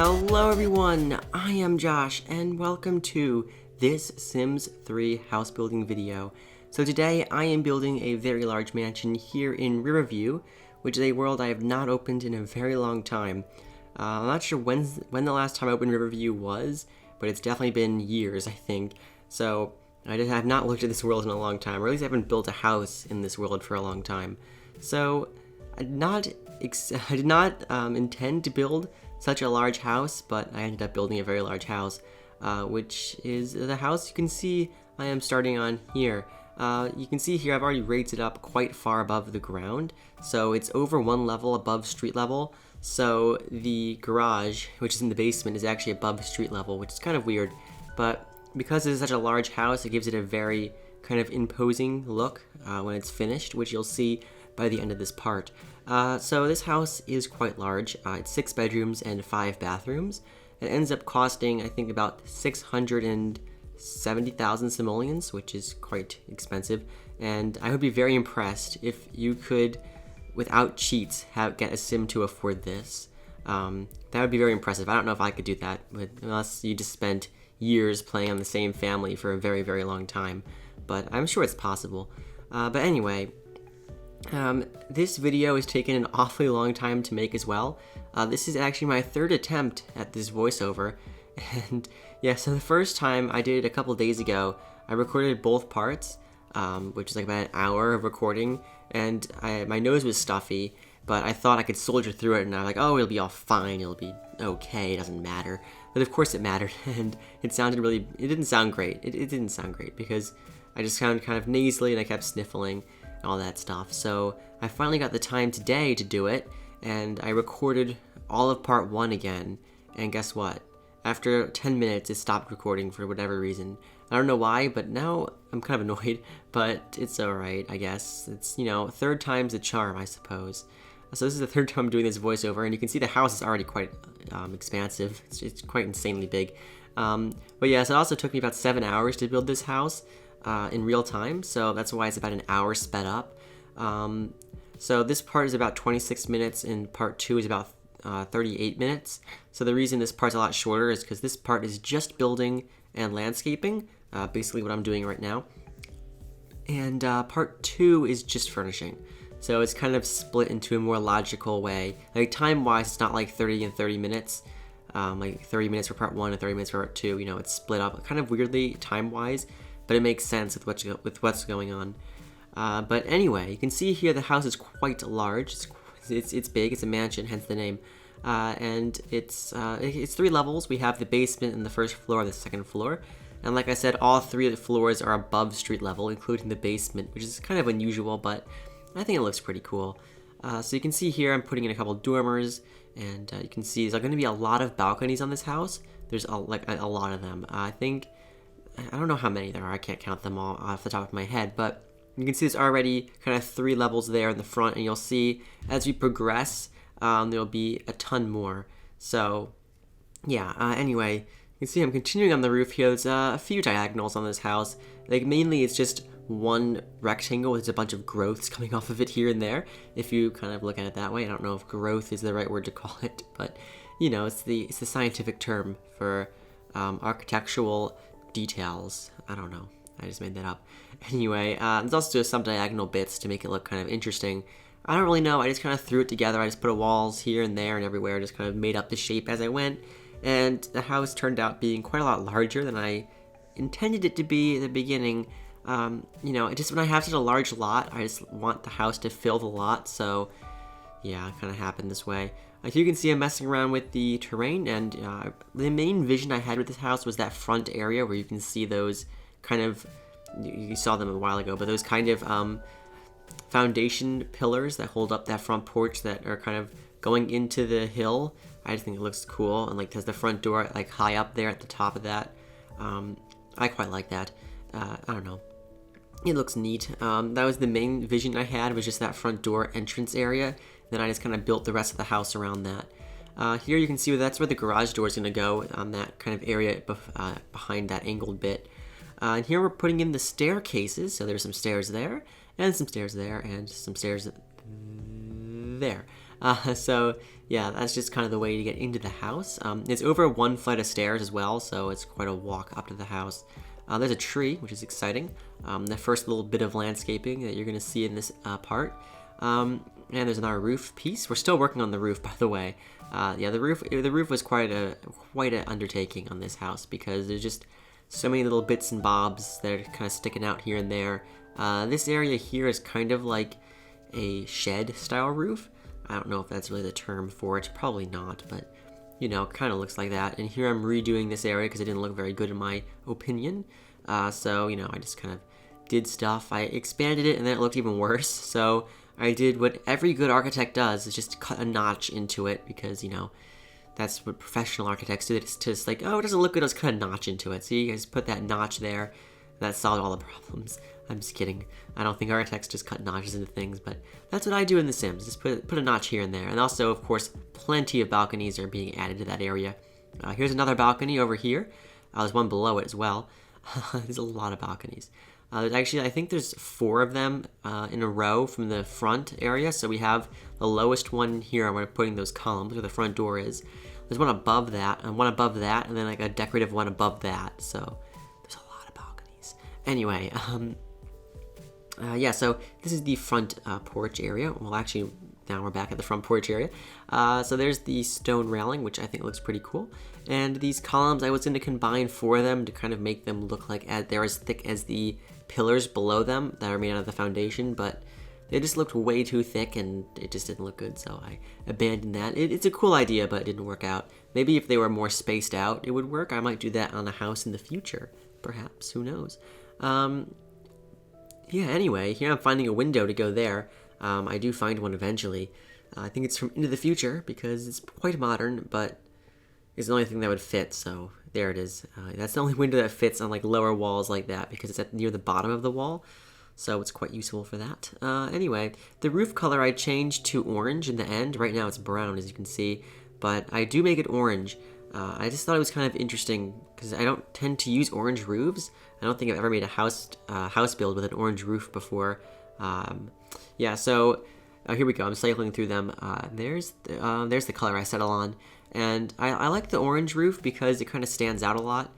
Hello everyone, I am Josh and welcome to this Sims 3 house building video. So today I am building a very large mansion here in Riverview, which is a world I have not opened in a very long time. I'm not sure when the last time I opened Riverview was, but it's definitely been years, I think. So I just have not looked at this world in a long time, or at least I haven't built a house in this world for a long time. So I did not intend to build such a large house, but I ended up building a very large house, which is the house you can see I am starting on here. You can see here I've already raised it up quite far above the ground, so it's over one level above street level. So the garage, which is in the basement, is actually above street level, which is kind of weird, but because it's such a large house, it gives it a very kind of imposing look when it's finished, which you'll see by the end of this part. So this house is quite large. It's 6 bedrooms and 5 bathrooms. It ends up costing, I think, about 670,000 simoleons, which is quite expensive. And I would be very impressed if you could, without cheats, get a sim to afford this. That would be very impressive. I don't know if I could do that, but unless you just spent years playing on the same family for a very, very long time. But I'm sure it's possible. But anyway, this video has taken an awfully long time to make as well. This is actually my 3rd attempt at this voiceover, and yeah, so the first time I did it a couple days ago, I recorded both parts, which is like about an hour of recording, and my nose was stuffy, but I thought I could soldier through it, and I was like, oh, it'll be all fine, it'll be okay, it doesn't matter. But of course it mattered, and it didn't sound great. It didn't sound great, because I just sounded kind of nasally, and I kept sniffling, and all that stuff. So I finally got the time today to do it, and I recorded all of part 1 again, and guess what? After 10 minutes, it stopped recording for whatever reason. I don't know why, but now I'm kind of annoyed, but it's alright, I guess. It's, 3rd time's the charm, I suppose. So this is the 3rd time I'm doing this voiceover, and you can see the house is already quite expansive. It's quite insanely big. But yeah, so it also took me about 7 hours to build this house in real time, so that's why it's about an hour sped up. So this part is about 26 minutes, and part 2 is about 38 minutes. So the reason this part's a lot shorter is because this part is just building and landscaping, basically what I'm doing right now. And part 2 is just furnishing. So it's kind of split into a more logical way. Like time-wise, it's not like 30 and 30 minutes. Like 30 minutes for part 1 and 30 minutes for part 2. It's split up kind of weirdly time-wise, but it makes sense with what's going on. But anyway, you can see here the house is quite large. It's big. It's a mansion, hence the name. And it's 3 levels. We have the basement and the first floor and the second floor. And like I said, all 3 of the floors are above street level, including the basement, which is kind of unusual, but I think it looks pretty cool. So you can see here I'm putting in a couple dormers, and you can see there's going to be a lot of balconies on this house. There's a lot of them. I don't know how many there are. I can't count them all off the top of my head, but you can see there's already kind of 3 levels there in the front, and you'll see as we progress, there'll be a ton more. So yeah, anyway, you can see I'm continuing on the roof here. There's a few diagonals on this house. Like mainly it's just one rectangle with a bunch of growths coming off of it here and there, if you kind of look at it that way. I don't know if growth is the right word to call it, but it's the scientific term for architectural details. I don't know, I just made that up. Anyway, there's also some diagonal bits to make it look kind of interesting. I don't really know, I just kind of threw it together. I just put walls here and there and everywhere, just kind of made up the shape as I went, and the house turned out being quite a lot larger than I intended it to be at the beginning. Just when I have such a large lot, I just want the house to fill the lot, so yeah, it kind of happened this way. Here you can see I'm messing around with the terrain, and the main vision I had with this house was that front area where you can see those kind of, you saw them a while ago, but those kind of foundation pillars that hold up that front porch that are kind of going into the hill. I just think it looks cool, and like has the front door like high up there at the top of that. I quite like that. I don't know. It looks neat. That was the main vision I had, was just that front door entrance area. Then I just kind of built the rest of the house around that. Here you can see that's where the garage door is going to go, on that kind of area behind that angled bit. And here we're putting in the staircases, so there's some stairs there, and some stairs there, and some stairs there. So yeah, that's just kind of the way to get into the house. It's over one flight of stairs as well, so it's quite a walk up to the house. There's a tree, which is exciting. The first little bit of landscaping that you're going to see in this part. And there's another roof piece. We're still working on the roof, by the way. Yeah, the roof was quite an undertaking on this house because there's just so many little bits and bobs that are kind of sticking out here and there. This area here is kind of like a shed style roof. I don't know if that's really the term for it. Probably not, but you know, kind of looks like that. And here I'm redoing this area because it didn't look very good in my opinion. So, you know, I just kind of did stuff. I expanded it and then it looked even worse. So I did what every good architect does, is just cut a notch into it because, you know, that's what professional architects do. It's just like, oh, it doesn't look good, let's cut a notch into it. So you guys put that notch there. That solved all the problems. I'm just kidding. I don't think architects just cut notches into things, but that's what I do in The Sims. Just put a notch here and there. And also, of course, plenty of balconies are being added to that area. Here's another balcony over here. There's one below it as well. There's a lot of balconies. There's actually, I think there's 4 of them in a row from the front area. So we have the lowest one here where we're putting those columns where the front door is. There's one above that, and one above that, and then like a decorative one above that. So there's a lot of balconies. Anyway, yeah, so this is the front porch area. Well, actually, now we're back at the front porch area. So there's the stone railing, which I think looks pretty cool. And these columns, I was going to combine 4 of them to kind of make them look like they're as thick as the pillars below them that are made out of the foundation, but they just looked way too thick and it just didn't look good, so I abandoned that. It's a cool idea, but it didn't work out. Maybe if they were more spaced out, it would work. I might do that on a house in the future, perhaps. Who knows? Yeah, anyway, here I'm finding a window to go there. I do find one eventually. I think it's from Into the Future because it's quite modern, but it's the only thing that would fit, so there it is. That's the only window that fits on like lower walls like that because it's near the bottom of the wall, so it's quite useful for that. Anyway, the roof color I changed to orange in the end. Right now it's brown, as you can see, but I do make it orange. I just thought it was kind of interesting because I don't tend to use orange roofs. I don't think I've ever made a house build with an orange roof before. Yeah, so here we go. I'm cycling through them. There's the color I settle on, and I like the orange roof because it kind of stands out a lot.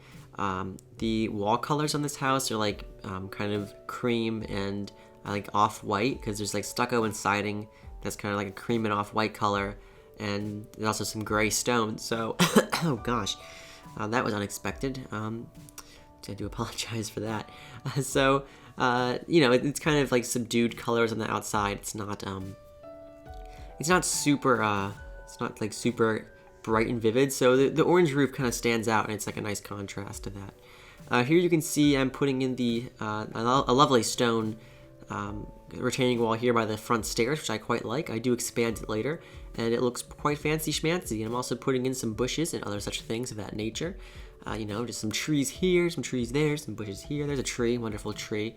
The wall colors on this house are like kind of cream and like off-white because there's like stucco and siding that's kind of like a cream and off-white color, and there's also some gray stone. So, oh gosh, that was unexpected. I do apologize for that. So, you know, it's kind of like subdued colors on the outside. It's not super, it's not like super bright and vivid. So the orange roof kind of stands out, and it's like a nice contrast to that. Here you can see I'm putting in a lovely stone retaining wall here by the front stairs, which I quite like. I do expand it later, and it looks quite fancy schmancy. And I'm also putting in some bushes and other such things of that nature. You know, just some trees here, some trees there, some bushes here. There's a tree, wonderful tree,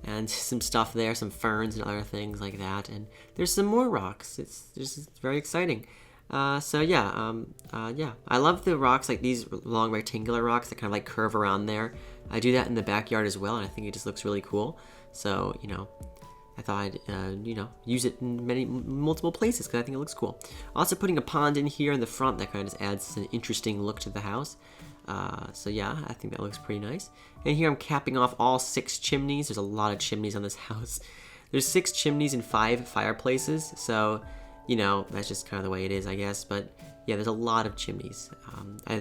and some stuff there, some ferns and other things like that. And there's some more rocks. It's very exciting. So yeah, yeah, I love the rocks, like these long rectangular rocks that kind of like curve around there. I do that in the backyard as well, and I think it just looks really cool. So, you know, I thought I'd, you know, use it in multiple places because I think it looks cool. Also putting a pond in here in the front that kind of just adds an interesting look to the house. So yeah, I think that looks pretty nice. And here I'm capping off all 6 chimneys. There's a lot of chimneys on this house. There's 6 chimneys and 5 fireplaces. So, you know, that's just kind of the way it is, I guess. But yeah, there's a lot of chimneys.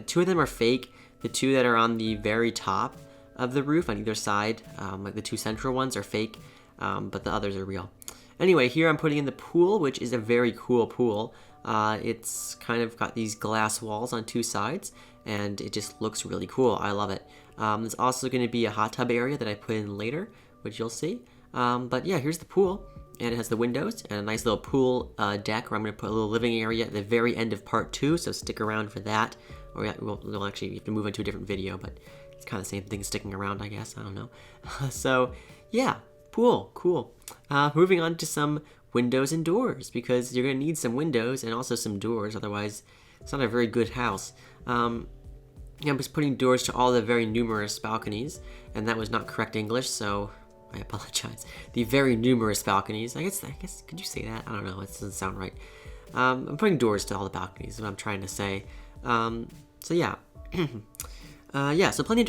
2 of them are fake. The 2 that are on the very top of the roof on either side, like the 2 central ones, are fake, but the others are real. Anyway, here I'm putting in the pool, which is a very cool pool. It's kind of got these glass walls on 2 sides, and it just looks really cool. I love it. There's also going to be a hot tub area that I put in later, which you'll see. But yeah, here's the pool, and it has the windows and a nice little pool deck where I'm going to put a little living area at the very end of part 2, so stick around for that. Or yeah, we'll actually have to move into a different video, but it's kind of the same thing, sticking around, I guess. I don't know. So yeah, pool, cool. Moving on to some windows and doors, because you're going to need some windows and also some doors, otherwise it's not a very good house. I'm just putting doors to all the very numerous balconies, and that was not correct English, so I apologize. The very numerous balconies. I guess, could you say that? I don't know, it doesn't sound right. I'm putting doors to all the balconies, is what I'm trying to say. So yeah. Yeah, so plenty of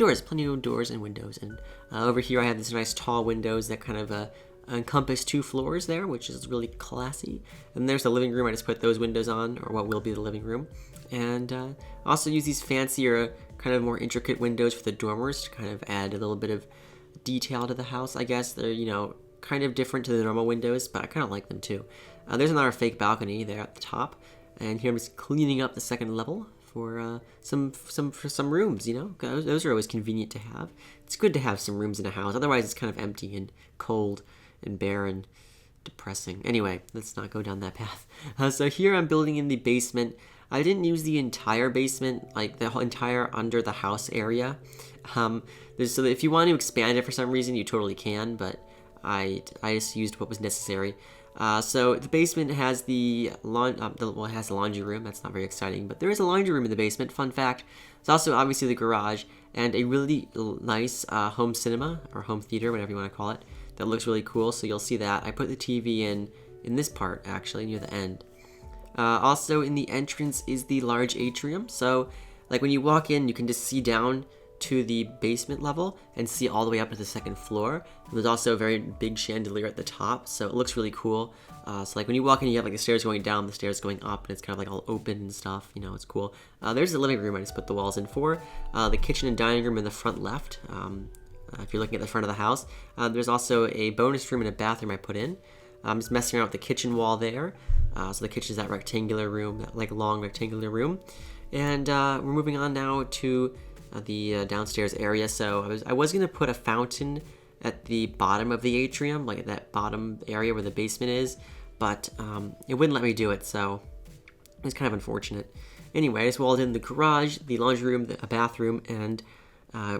doors and windows. And over here I have these nice tall windows that kind of encompass 2 floors there, which is really classy. And there's the living room. I just put those windows on, or what will be the living room. And I also use these fancier, kind of more intricate windows for the dormers to kind of add a little bit of detail to the house, I guess. They're, kind of different to the normal windows, but I kind of like them too. There's another fake balcony there at the top. And here I'm just cleaning up the second level for some rooms, Those are always convenient to have. It's good to have some rooms in a house. Otherwise, it's kind of empty and cold and bare and depressing. Anyway, let's not go down that path. So here I'm building in the basement. I didn't use the entire basement, like the whole entire under the house area. So if you want to expand it for some reason, you totally can, but I just used what was necessary. So the basement has it has a laundry room. That's not very exciting, but there is a laundry room in the basement. Fun fact. It's also obviously the garage and a really nice home cinema or home theater, whatever you want to call it. That looks really cool. So you'll see that. I put the TV in this part actually near the end. Also in the entrance is the large atrium. So like when you walk in, you can just see down to the basement level and see all the way up to the second floor. And there's also a very big chandelier at the top, so it looks really cool. So like when you walk in, you have like the stairs going down, the stairs going up, and it's kind of like all open and stuff. It's cool. There's the living room I just put the walls in for. The kitchen and dining room in the front left. If you're looking at the front of the house, there's also a bonus room and a bathroom I put in. I'm just messing around with the kitchen wall there. So the kitchen is that rectangular room, that like long rectangular room. And we're moving on now to the downstairs area. So I was going to put a fountain at the bottom of the atrium, like at that bottom area where the basement is, but it wouldn't let me do it, so it was kind of unfortunate. Anyway, I just walled in the garage, the laundry room, a bathroom, and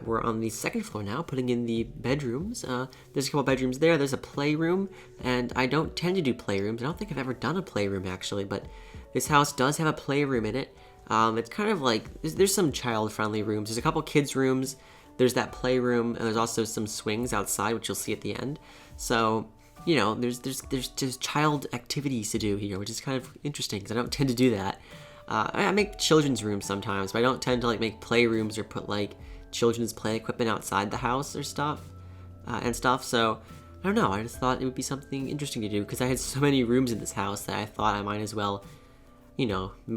we're on the second floor now, putting in the bedrooms. There's a couple bedrooms there. There's a playroom, and I don't tend to do playrooms. I don't think I've ever done a playroom, actually, but this house does have a playroom in it. It's kind of like, there's some child-friendly rooms. There's a couple kids' rooms. There's that playroom, and there's also some swings outside, which you'll see at the end. So, there's just child activities to do here, which is kind of interesting, because I don't tend to do that. I make children's rooms sometimes, but I don't tend to, make playrooms or put, children's play equipment outside the house or stuff, So, I don't know. I just thought it would be something interesting to do, because I had so many rooms in this house that I thought I might as well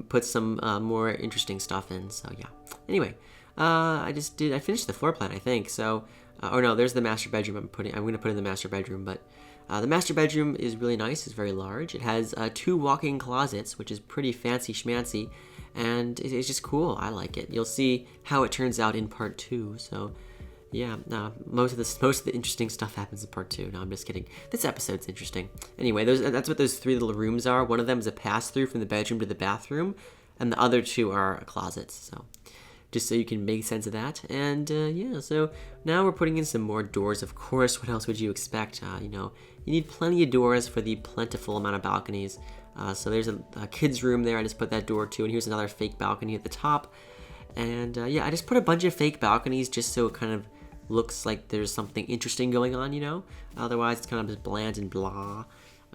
put some more interesting stuff in. So yeah. Anyway, I finished the floor plan, I think. So, no, there's the master bedroom I'm going to put in the master bedroom, but the master bedroom is really nice. It's very large. It has 2 walk-in closets, which is pretty fancy schmancy, and it's just cool. I like it. You'll see how it turns out in part 2. So yeah, most of the interesting stuff happens in part 2. No, I'm just kidding. This episode's interesting. Anyway, that's what those 3 little rooms are. One of them is a pass-through from the bedroom to the bathroom, and the other 2 are closets. So, just so you can make sense of that. And yeah, so now we're putting in some more doors. Of course, what else would you expect? You need plenty of doors for the plentiful amount of balconies. So there's a kid's room there. I just put that door too, and here's another fake balcony at the top. And yeah, I just put a bunch of fake balconies just so it kind of looks like there's something interesting going on, Otherwise, it's kind of just bland and blah.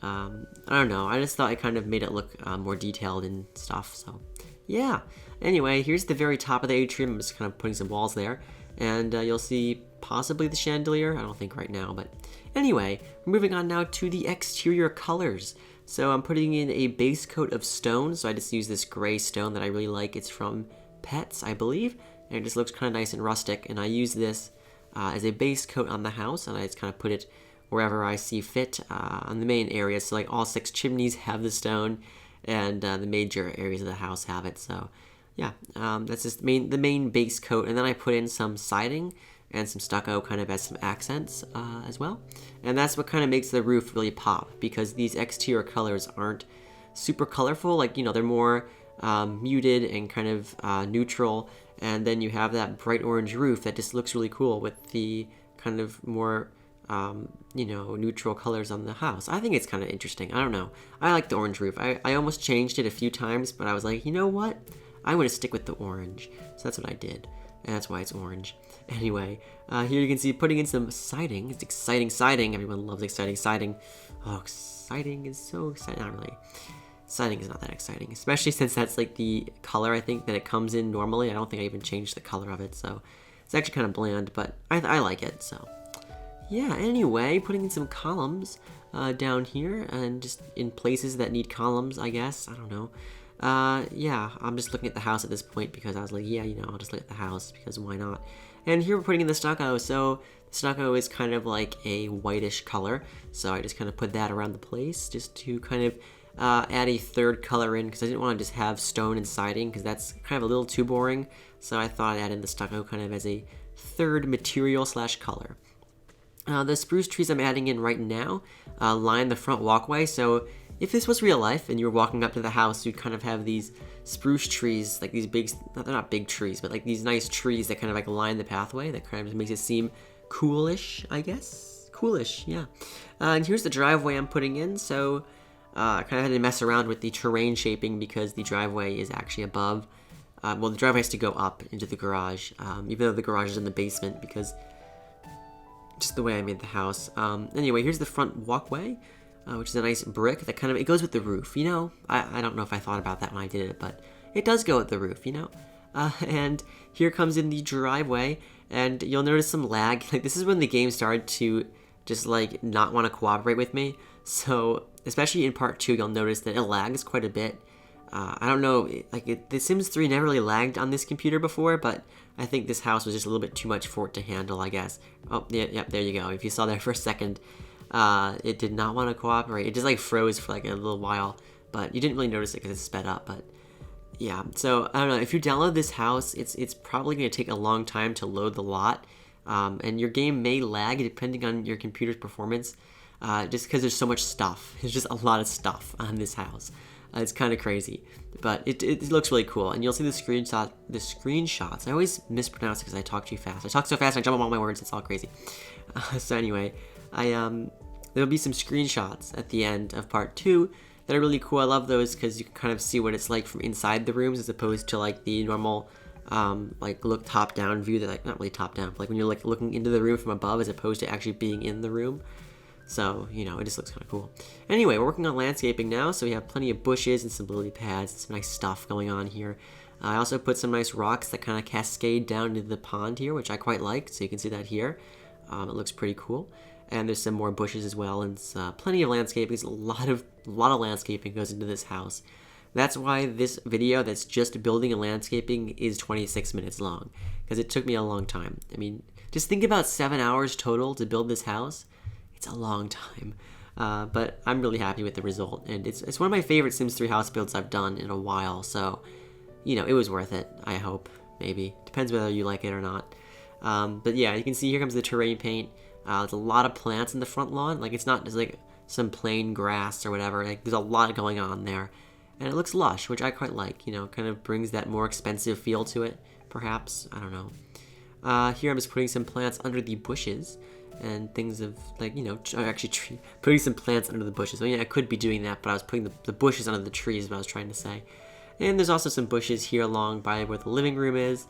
I don't know. I just thought it kind of made it look more detailed and stuff. So, yeah. Anyway, here's the very top of the atrium. I'm just kind of putting some walls there. And you'll see possibly the chandelier. I don't think right now, but anyway, we're moving on now to the exterior colors. So I'm putting in a base coat of stone. So I just use this gray stone that I really like. It's from Pets, I believe. And it just looks kind of nice and rustic. And I use this as a base coat on the house, and I just kind of put it wherever I see fit on the main areas. So all 6 chimneys have the stone, and the major areas of the house have it. So yeah, that's just the main base coat, and then I put in some siding and some stucco kind of as some accents as well. And that's what kind of makes the roof really pop, because these exterior colors aren't super colorful. They're more muted and kind of neutral. And then you have that bright orange roof that just looks really cool with the kind of more, neutral colors on the house. I think it's kind of interesting. I don't know. I like the orange roof. I almost changed it a few times, but I was like, you know what? I'm going to stick with the orange. So that's what I did. And that's why it's orange. Anyway, here you can see putting in some siding. It's exciting siding. Everyone loves exciting siding. Oh, siding is so exciting. Not really. siding is not that exciting, especially since that's like the color I think that it comes in normally. I don't think I even changed the color of it, so it's actually kind of bland, but I like it, so. Yeah, anyway, putting in some columns down here, and just in places that need columns, I guess. I don't know. Yeah, I'm just looking at the house at this point because I was like, yeah, I'll just look at the house because why not? And here we're putting in the stucco, so the stucco is kind of like a whitish color, so I just kind of put that around the place just to kind of add a third color in because I didn't want to just have stone and siding because that's kind of a little too boring, so I thought I'd add in the stucco kind of as a third material / color. The spruce trees I'm adding in right now line the front walkway, so if this was real life and you were walking up to the house, you'd kind of have these spruce trees, like these big, they're not big trees, but like these nice trees that kind of like line the pathway. That kind of just makes it seem coolish, I guess. Coolish, yeah. And here's the driveway I'm putting in, so I kind of had to mess around with the terrain shaping because the driveway is actually above. Well, the driveway has to go up into the garage, even though the garage is in the basement because just the way I made the house. Anyway, here's the front walkway, which is a nice brick that kind of, it goes with the roof, I don't know if I thought about that when I did it, but it does go with the roof, and here comes in the driveway, and you'll notice some lag. Like, this is when the game started to just, like, not want to cooperate with me, so, especially in part 2, you'll notice that it lags quite a bit. I don't know, The Sims 3 never really lagged on this computer before, but I think this house was just a little bit too much for it to handle, I guess. Oh, yeah, there you go. If you saw there for a second, it did not want to cooperate. It just like froze for like a little while, but you didn't really notice it because it's sped up, but yeah. So, I don't know, if you download this house, it's probably going to take a long time to load the lot, and your game may lag depending on your computer's performance, just because there's so much stuff. There's just a lot of stuff on this house. It's kind of crazy, but it looks really cool, and you'll see the screenshots. I always mispronounce it because I talk too fast. I talk so fast, I jump on all my words. It's all crazy. So anyway, there'll be some screenshots at the end of part 2 that are really cool. I love those because you can kind of see what it's like from inside the rooms as opposed to like the normal like look top-down view. That like not really top-down, but like when you're like looking into the room from above as opposed to actually being in the room. So, it just looks kind of cool. Anyway, we're working on landscaping now, so we have plenty of bushes and some lily pads and some nice stuff going on here. I also put some nice rocks that kind of cascade down into the pond here, which I quite like, so you can see that here. It looks pretty cool. And there's some more bushes as well, and plenty of landscaping. There's a lot of landscaping goes into this house. That's why this video that's just building and landscaping is 26 minutes long, because it took me a long time. I mean, just think about 7 hours total to build this house. It's a long time, but I'm really happy with the result, and it's one of my favorite Sims 3 house builds I've done in a while, so, it was worth it, I hope, maybe. Depends whether you like it or not. But yeah, you can see here comes the terrain paint. There's a lot of plants in the front lawn, like, it's not just, like, some plain grass or whatever, like, there's a lot going on there, and it looks lush, which I quite like, kind of brings that more expensive feel to it, perhaps, I don't know. Here I'm just putting some plants under the bushes, and things of, like, putting some plants under the bushes. I mean, I could be doing that, but I was putting the bushes under the trees, is what I was trying to say. And there's also some bushes here along by where the living room is,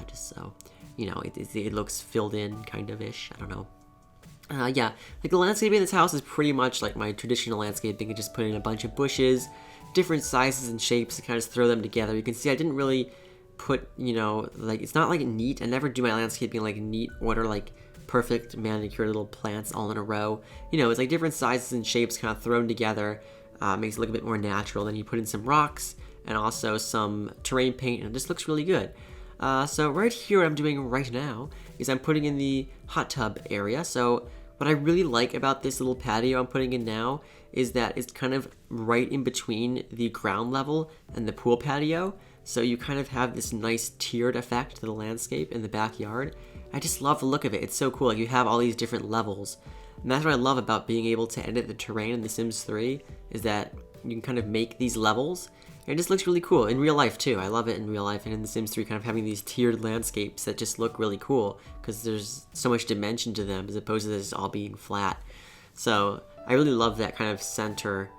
just so, it looks filled in, kind of-ish, I don't know. Yeah, like, the landscaping in this house is pretty much like my traditional landscaping. I just put in a bunch of bushes, different sizes and shapes, to kind of throw them together. You can see I didn't really put, like, it's not, like, neat. I never do my landscaping, like, neat order, like, perfect manicured little plants all in a row. It's like different sizes and shapes kind of thrown together. Makes it look a bit more natural. Then you put in some rocks and also some terrain paint, and it just looks really good. So right here, what I'm doing right now is I'm putting in the hot tub area. So what I really like about this little patio I'm putting in now is that it's kind of right in between the ground level and the pool patio. So you kind of have this nice tiered effect to the landscape in the backyard. I just love the look of it. It's so cool. Like, you have all these different levels. And that's what I love about being able to edit the terrain in The Sims 3, is that you can kind of make these levels. And it just looks really cool in real life, too. I love it in real life, and in The Sims 3, kind of having these tiered landscapes that just look really cool, because there's so much dimension to them, as opposed to this all being flat. So I really love that kind of center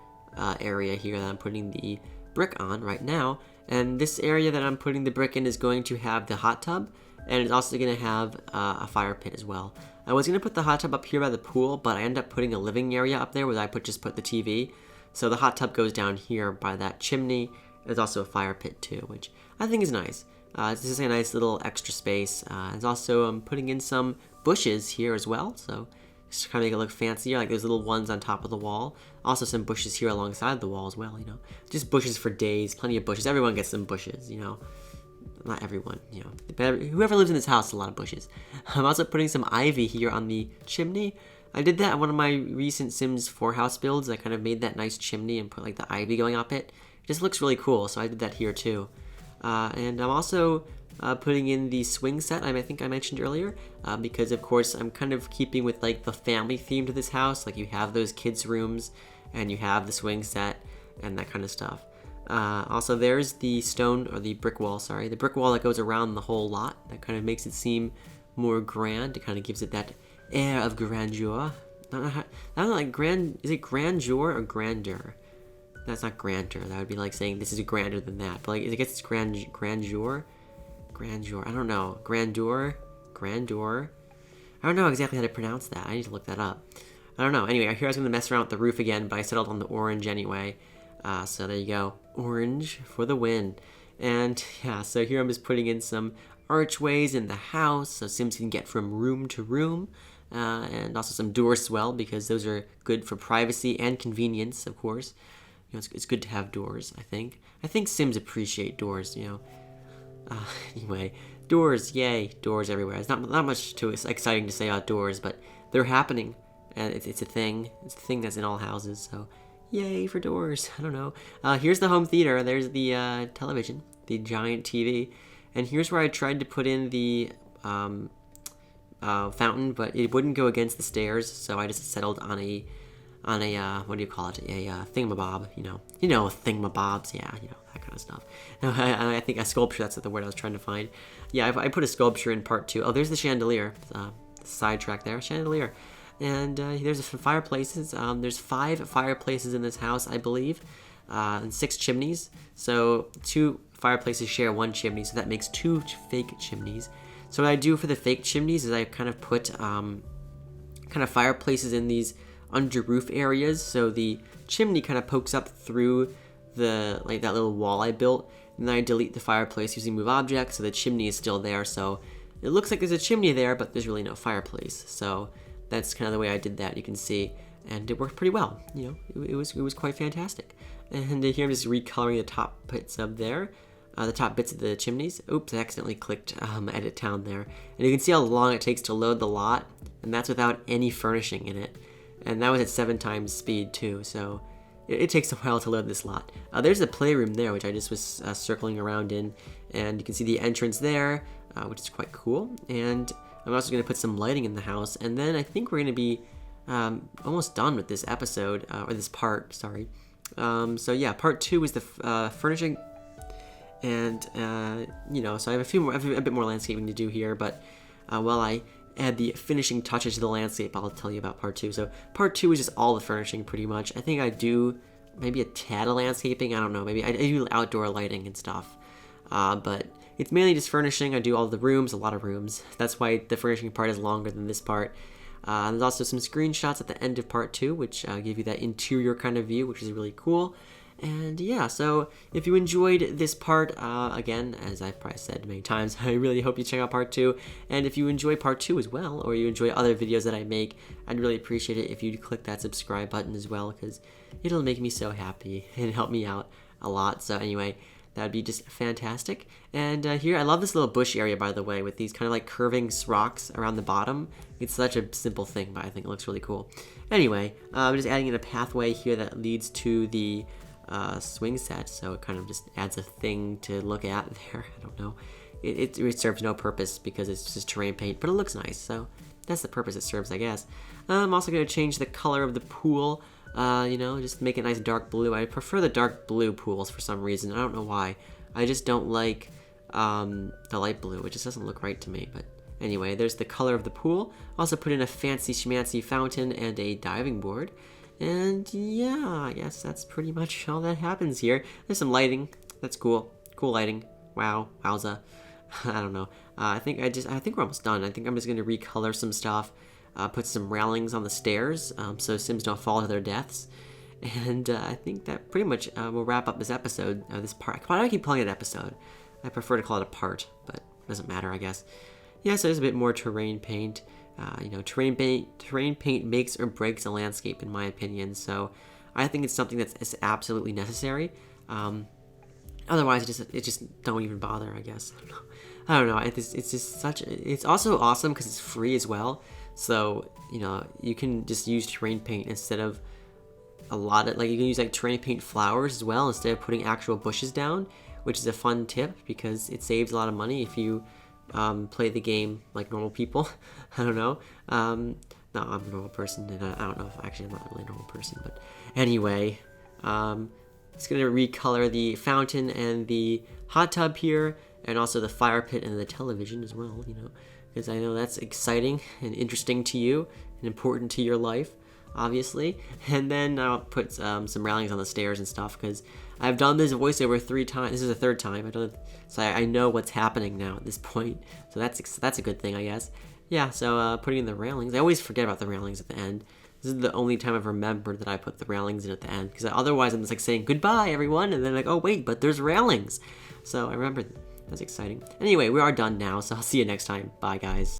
area here that I'm putting the brick on right now. And this area that I'm putting the brick in is going to have the hot tub, and it's also going to have a fire pit as well. I was going to put the hot tub up here by the pool, but I ended up putting a living area up there where I just put the TV. So the hot tub goes down here by that chimney. There's also a fire pit too, which I think is nice. This is a nice little extra space. It's also putting in some bushes here as well, so just to kind of make it look fancier, like those little ones on top of the wall. Also some bushes here alongside the wall as well, you know. Just bushes for days, plenty of bushes. Everyone gets some bushes, you know. Not everyone, you know. But whoever lives in this house has a lot of bushes. I'm also putting some ivy here on the chimney. I did that on one of my recent Sims 4 house builds. I kind of made that nice chimney and put like the ivy going up it. It just looks really cool, so I did that here too. And I'm also putting in the swing set I think I mentioned earlier, because of course I'm kind of keeping with like the family theme to this house. Like you have those kids' rooms and you have the swing set and that kind of stuff. Also there's the stone, or the brick wall, sorry, the brick wall that goes around the whole lot. That kind of makes it seem more grand. It kind of gives it that air of grandeur. I don't know, like is it grandeur or grandeur? That's not grandeur. That would be like saying this is grander than that. But like, I guess it's grandeur. I don't know. Grandeur. I don't know exactly how to pronounce that. I need to look that up. I don't know. Anyway, here I was going to mess around with the roof again, but I settled on the orange anyway. So there you go. Orange for the win. And yeah, so here I'm just putting in some archways in the house so Sims can get from room to room. And also some doors as well, because those are good for privacy and convenience, of course. You know, it's good to have doors, I think. I think Sims appreciate doors, you know. Anyway, doors, yay, doors everywhere. It's not much too exciting to say about doors, but they're happening. And it's a thing. It's a thing that's in all houses, so yay for doors. I don't know. Here's the home theater. There's the television, the giant TV. And here's where I tried to put in the fountain, but it wouldn't go against the stairs, so I just settled on a what do you call it? A thingamabob, you know, thingamabobs, yeah, you know, that kind of stuff. No, I think a sculpture, that's the word I was trying to find. Yeah, I put a sculpture in part 2. Oh, there's the chandelier, sidetrack there, chandelier. And there's some fireplaces. There's 5 fireplaces in this house, I believe, and 6 chimneys. So 2 fireplaces share 1 chimney, so that makes 2 fake chimneys. So what I do for the fake chimneys is I kind of put kind of fireplaces in these under roof areas, so the chimney kind of pokes up through the that little wall I built, and then I delete the fireplace using move object, so the chimney is still there. So it looks like there's a chimney there, but there's really no fireplace. So that's kind of the way I did that, you can see, and it worked pretty well. You know, it was quite fantastic. And here I'm just recoloring the top bits of there. The top bits of the chimneys. Oops, I accidentally clicked edit town there. And you can see how long it takes to load the lot, and that's without any furnishing in it. And that was at 7 times speed too, so it takes a while to load this lot. There's the playroom there, which I just was circling around in, and you can see the entrance there, which is quite cool. And I'm also going to put some lighting in the house, and then I think we're going to be almost done with this episode, or this part, sorry. So yeah, part 2 is the furnishing, and you know, so I have a bit more landscaping to do here, but while I add the finishing touches to the landscape, I'll tell you about part 2. So part 2 is just all the furnishing pretty much. I think I do maybe a tad of landscaping, I don't know, maybe I do outdoor lighting and stuff, but it's mainly just furnishing. I do all the rooms, a lot of rooms. That's why the furnishing part is longer than this part. There's also some screenshots at the end of part 2, which give you that interior kind of view, which is really cool. And yeah, so if you enjoyed this part, again, as I've probably said many times, I really hope you check out part 2. And if you enjoy part 2 as well, or you enjoy other videos that I make, I'd really appreciate it if you'd click that subscribe button as well, because it'll make me so happy and help me out a lot. So anyway, that'd be just fantastic. And here, I love this little bush area, by the way, with these kind of like curving rocks around the bottom. It's such a simple thing, but I think it looks really cool. Anyway, I'm just adding in a pathway here that leads to the swing set, so it kind of just adds a thing to look at there. I don't know. It serves no purpose because it's just terrain paint, but it looks nice, so that's the purpose it serves, I guess. I'm also going to change the color of the pool, you know, just make it nice dark blue. I prefer the dark blue pools for some reason. I don't know why. I just don't like the light blue. It just doesn't look right to me, but anyway, there's the color of the pool. Also put in a fancy schmancy fountain and a diving board. And yeah, I guess that's pretty much all that happens here. There's some lighting. That's cool. Cool lighting. Wow. Wowza. I don't know. I think we're almost done. I think I'm just going to recolor some stuff. Put some railings on the stairs so Sims don't fall to their deaths. And I think that pretty much will wrap up this episode, this part. Why do I keep calling it an episode? I prefer to call it a part, but it doesn't matter, I guess. Yeah, so there's a bit more terrain paint. Terrain paint makes or breaks a landscape, in my opinion. So I think it's something that's absolutely necessary. Otherwise, it just don't even bother, I guess. I don't know. It's just it's also awesome because it's free as well. So you can just use terrain paint instead of a lot of you can use terrain paint flowers as well instead of putting actual bushes down, which is a fun tip because it saves a lot of money if you play the game like normal people. I don't know. No, I'm a normal person, and I don't know if actually I'm not really a normal person, but anyway, it's gonna recolor the fountain and the hot tub here, and also the fire pit and the television as well. Because I know that's exciting and interesting to you and important to your life, obviously. And then I'll put some railings on the stairs and stuff because I've done this voiceover 3 times. This is the 3rd time I've done it, so I know what's happening now at this point. So that's a good thing, I guess. Yeah. So putting in the railings. I always forget about the railings at the end. This is the only time I've remembered that I put the railings in at the end because otherwise I'm just saying goodbye everyone, and then oh wait, but there's railings. So I remember that's exciting. Anyway, we are done now, so I'll see you next time. Bye guys.